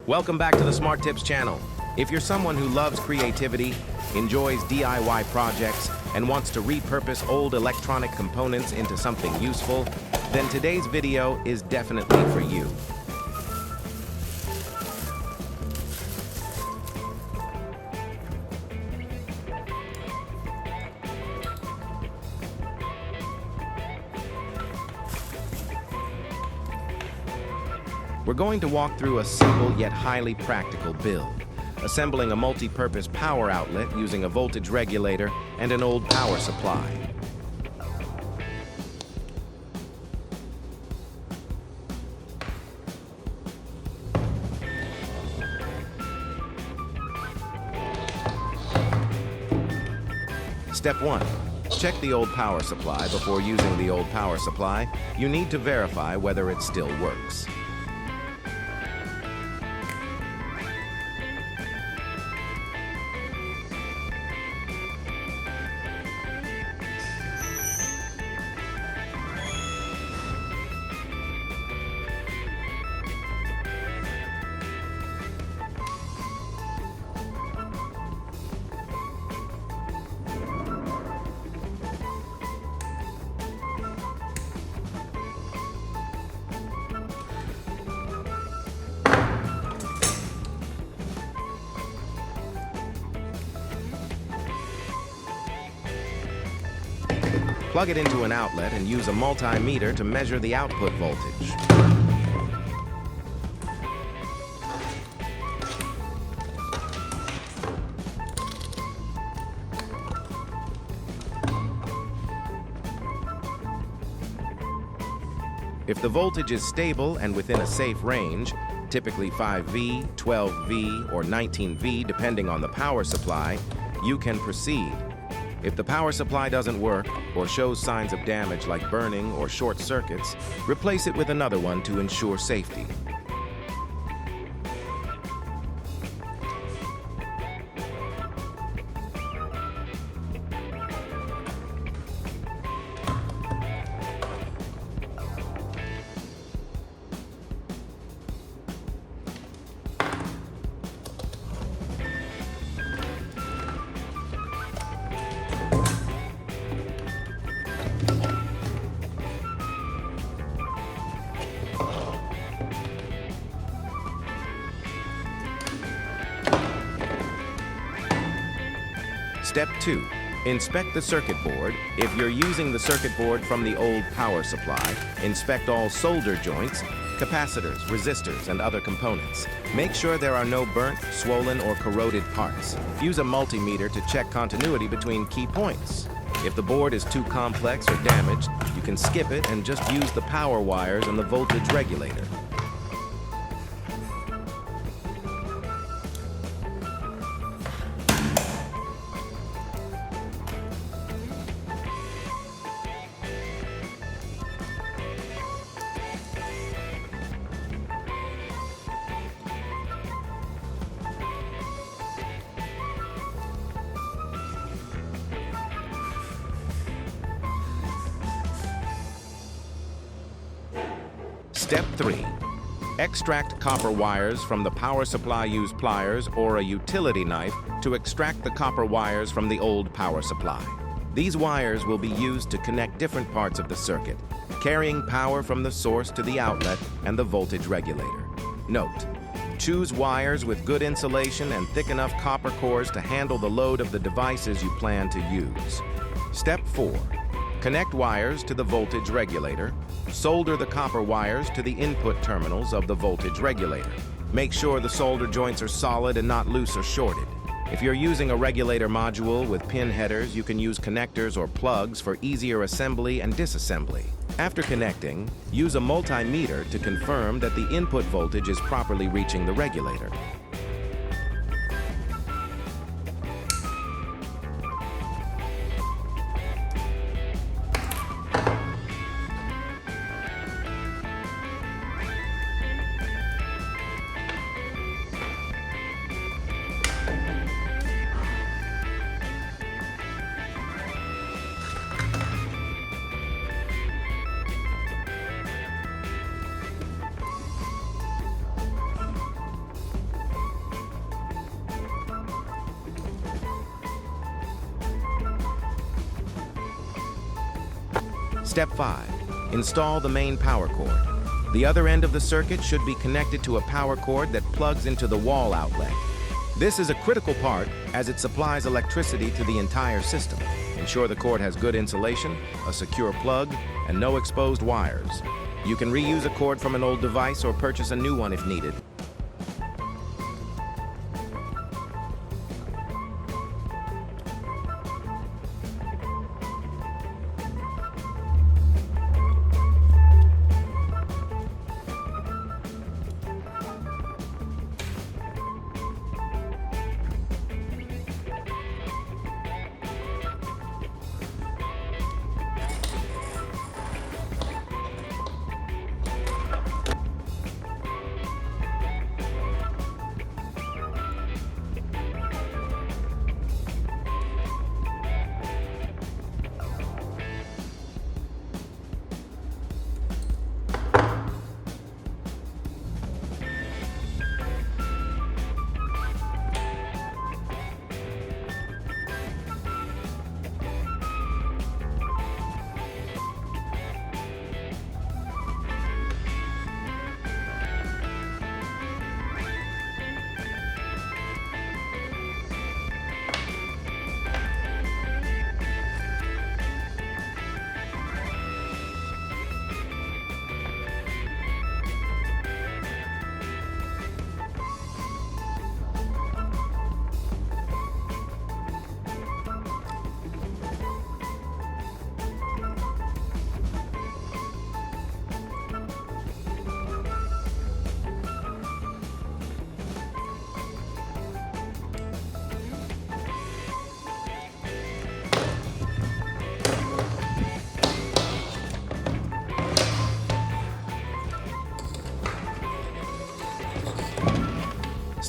Welcome back to the Smart Tips channel. If you're someone who loves creativity, enjoys DIY projects, and wants to repurpose old electronic components into something useful, then today's video is definitely for you. We're going to walk through a simple yet highly practical build, assembling a multi-purpose power outlet using a voltage regulator and an old power supply. Step 1. Check the old power supply before using the old power supply. You need to verify whether it still works. Plug it into an outlet and use a multimeter to measure the output voltage. If the voltage is stable and within a safe range, typically 5V, 12V, or 19V depending on the power supply, you can proceed. If the power supply doesn't work or shows signs of damage like burning or short circuits, replace it with another one to ensure safety. Step 2. Inspect the circuit board. If you're using the circuit board from the old power supply, inspect all solder joints, capacitors, resistors, and other components. Make sure there are no burnt, swollen, or corroded parts. Use a multimeter to check continuity between key points. If the board is too complex or damaged, you can skip it and just use the power wires and the voltage regulator. Step 3. Extract copper wires from the power supply. Use pliers or a utility knife to extract the copper wires from the old power supply. These wires will be used to connect different parts of the circuit, carrying power from the source to the outlet and the voltage regulator. Note: choose wires with good insulation and thick enough copper cores to handle the load of the devices you plan to use. Step 4. Connect wires to the voltage regulator. Solder the copper wires to the input terminals of the voltage regulator. Make sure the solder joints are solid and not loose or shorted. If you're using a regulator module with pin headers, you can use connectors or plugs for easier assembly and disassembly. After connecting, use a multimeter to confirm that the input voltage is properly reaching the regulator. Step 5. Install the main power cord. The other end of the circuit should be connected to a power cord that plugs into the wall outlet. This is a critical part as it supplies electricity to the entire system. Ensure the cord has good insulation, a secure plug, and no exposed wires. You can reuse a cord from an old device or purchase a new one if needed.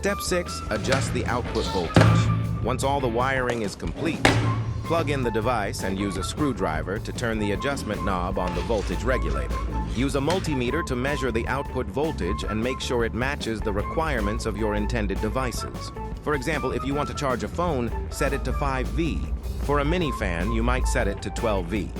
Step 6. Adjust the output voltage. Once all the wiring is complete, plug in the device and use a screwdriver to turn the adjustment knob on the voltage regulator. Use a multimeter to measure the output voltage and make sure it matches the requirements of your intended devices. For example, if you want to charge a phone, set it to 5V. For a mini fan, you might set it to 12V.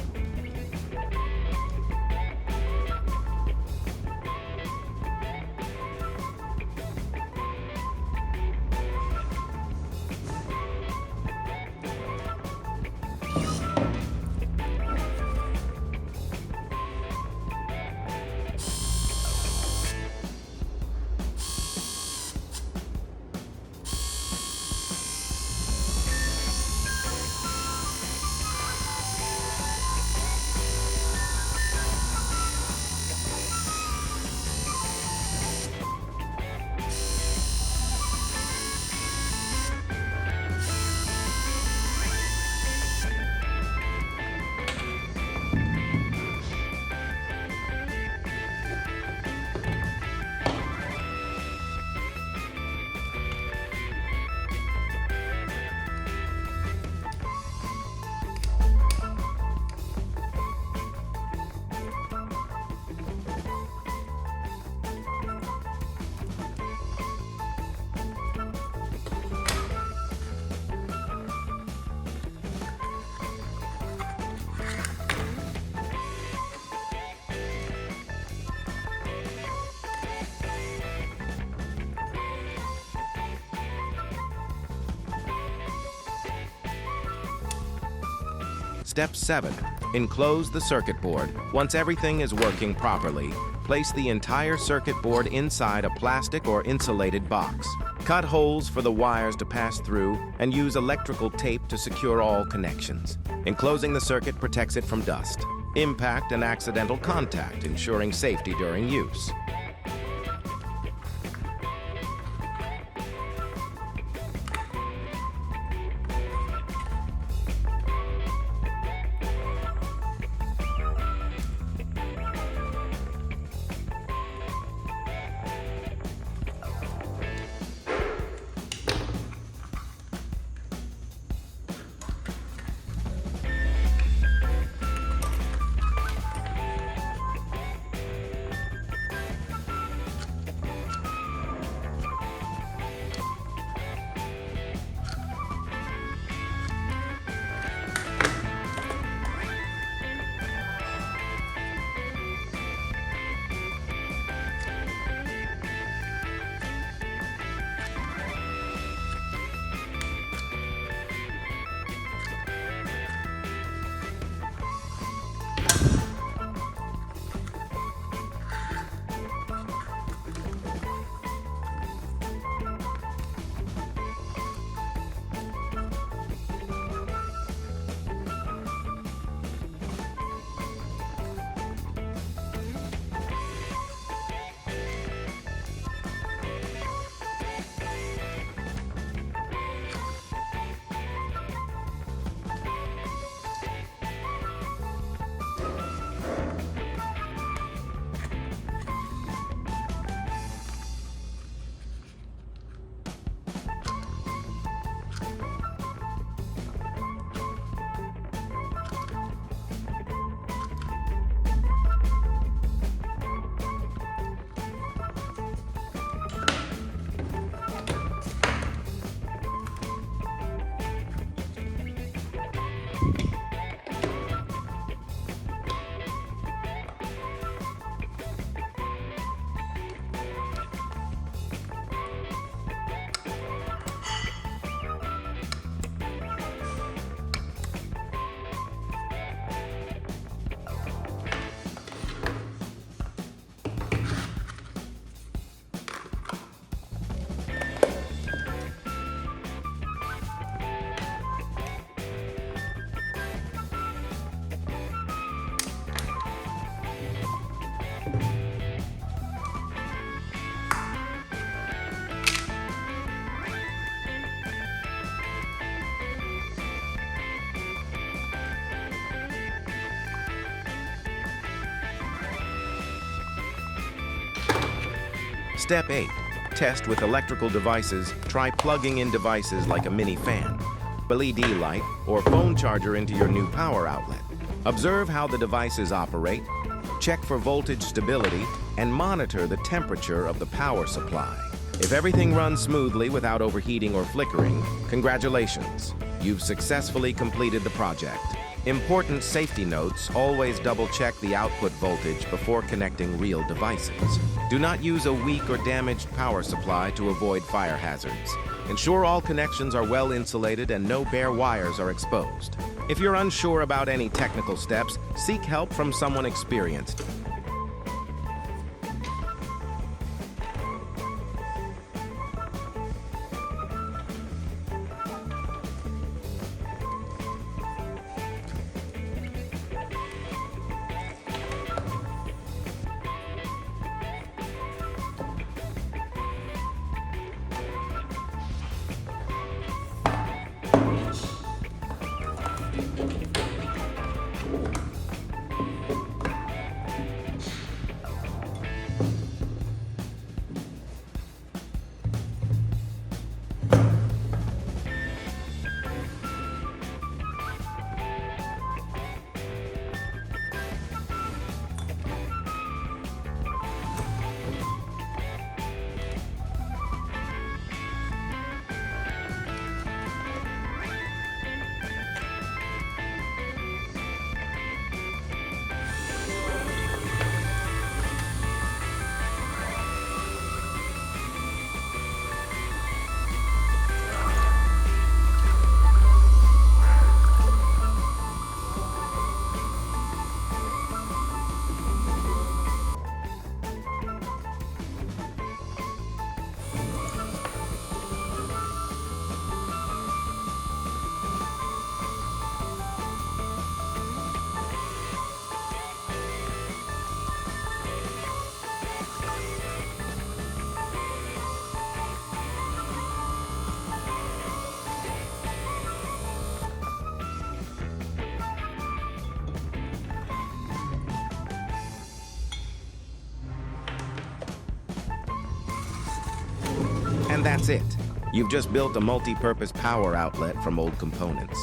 Step 7. Enclose the circuit board. Once everything is working properly, place the entire circuit board inside a plastic or insulated box. Cut holes for the wires to pass through and use electrical tape to secure all connections. Enclosing the circuit protects it from dust, impact, and accidental contact, ensuring safety during use. Step 8. Test with electrical devices. Try plugging in devices like a mini fan, LED light, or phone charger into your new power outlet. Observe how the devices operate, check for voltage stability, and monitor the temperature of the power supply. If everything runs smoothly without overheating or flickering, congratulations, you've successfully completed the project. Important safety notes: always double-check the output voltage before connecting real devices. Do not use a weak or damaged power supply to avoid fire hazards. Ensure all connections are well insulated and no bare wires are exposed. If you're unsure about any technical steps, seek help from someone experienced. And that's it. You've just built a multi-purpose power outlet from old components.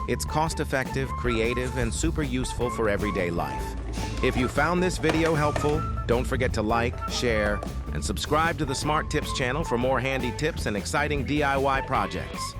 It's cost-effective, creative, and super useful for everyday life. If you found this video helpful, don't forget to like, share, and subscribe to the Smart Tips channel for more handy tips and exciting DIY projects.